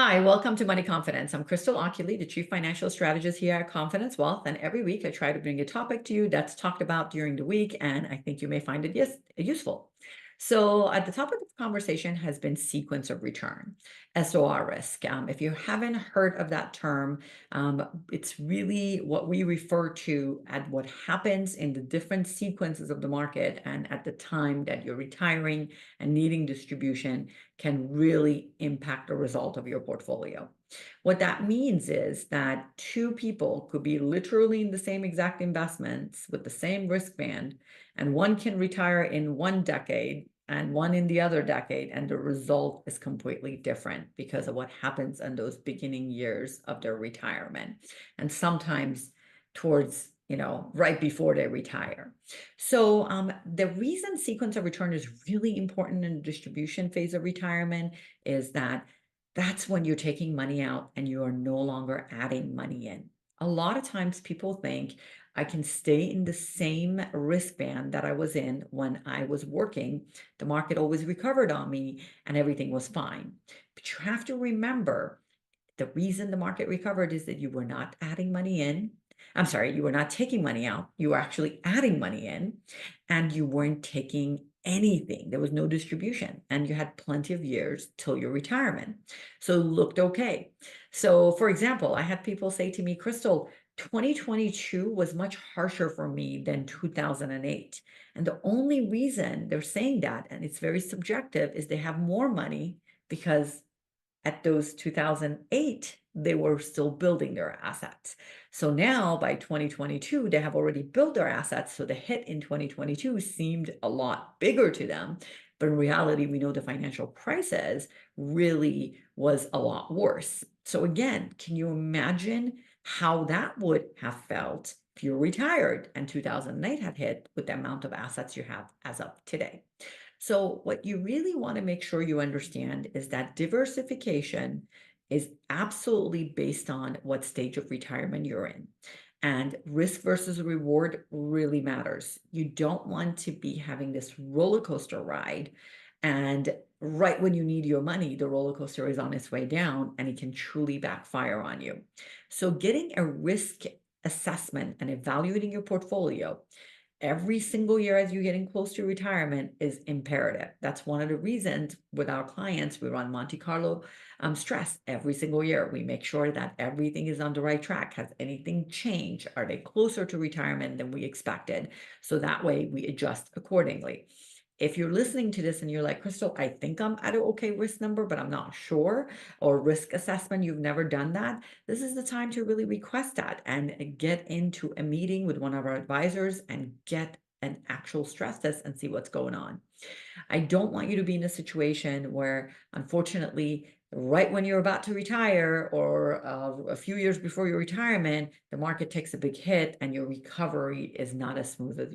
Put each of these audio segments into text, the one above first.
Hi, welcome to Money Confidence. I'm Crystal Oculee, the Chief Financial Strategist here at Confidence Wealth. And every week I try to bring a topic to you that's talked about during the week, and I think you may find it useful. So, at the topic of conversation has been sequence of return, SOR risk. If you haven't heard of that term, it's really what we refer to at what happens in the different sequences of the market and at the time that you're retiring and needing distribution can really impact the result of your portfolio. What that means is that two people could be literally in the same exact investments with the same risk band, and one can retire in one decade and one in the other decade, and the result is completely different because of what happens in those beginning years of their retirement, and sometimes towards right before they retire. So the reason sequence of return is really important in the distribution phase of retirement is that that's when you're taking money out and you are no longer adding money in. A lot of times people think I can stay in the same risk band that I was in when I was working. The market always recovered on me and everything was fine. But you have to remember the reason the market recovered is that you were not adding money in. I'm sorry, you were not taking money out. You were actually adding money in, and you weren't taking anything. There was no distribution, and you had plenty of years till your retirement. So it looked okay. So, for example, I had people say to me, Crystal, 2022 was much harsher for me than 2008. And the only reason they're saying that, and it's very subjective, is they have more money because at those 2008, they were still building their assets. So now by 2022, they have already built their assets. So the hit in 2022 seemed a lot bigger to them. But in reality, we know the financial crisis really was a lot worse. So again, can you imagine how that would have felt if you were retired and 2008 had hit with the amount of assets you have as of today? So, what you really want to make sure you understand is that diversification is absolutely based on what stage of retirement you're in. And risk versus reward really matters. You don't want to be having this roller coaster ride. And right when you need your money, the roller coaster is on its way down and it can truly backfire on you. So, getting a risk assessment and evaluating your portfolio every single year as you're getting close to retirement is imperative. That's one of the reasons with our clients, we run Monte Carlo stress every single year. We make sure that everything is on the right track. Has anything changed? Are they closer to retirement than we expected? So that way we adjust accordingly. If you're listening to this and you're like, Crystal, I think I'm at an okay risk number, but I'm not sure, or risk assessment, you've never done that, this is the time to really request that and get into a meeting with one of our advisors and get an actual stress test and see what's going on. I don't want you to be in a situation where, unfortunately, right when you're about to retire or a few years before your retirement, the market takes a big hit and your recovery is not as smooth as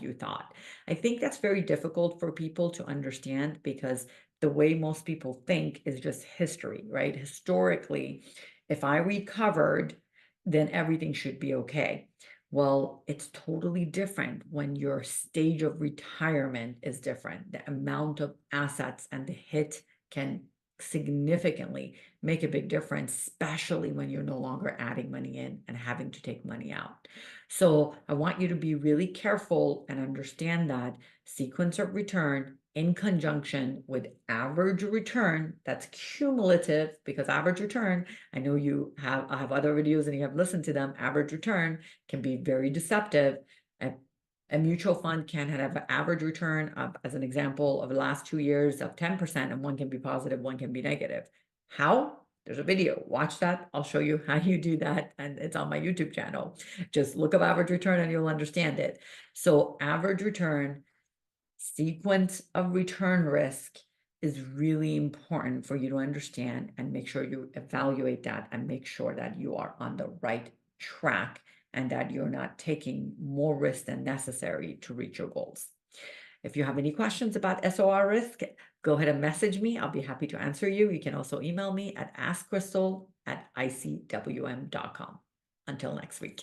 you thought. I think that's very difficult for people to understand because the way most people think is just history, right? Historically, if I recovered, then everything should be okay. Well, it's totally different when your stage of retirement is different. The amount of assets and the hit can significantly make a big difference, especially when you're no longer adding money in and having to take money out. So I want you to be really careful and understand that sequence of return in conjunction with average return, that's cumulative because average return, I know I have other videos and you have listened to them, average return can be very deceptive. A mutual fund can have an average return of, as an example, of the last 2 years of 10%, and one can be positive, one can be negative. How? There's a video. Watch that. I'll show you how you do that, and it's on my YouTube channel. Just look up average return and you'll understand it. So average return, sequence of return risk is really important for you to understand and make sure you evaluate that and make sure that you are on the right track and that you're not taking more risk than necessary to reach your goals. If you have any questions about SOR risk, go ahead and message me. I'll be happy to answer you. You can also email me at askcrystal@icwm.com. Until next week.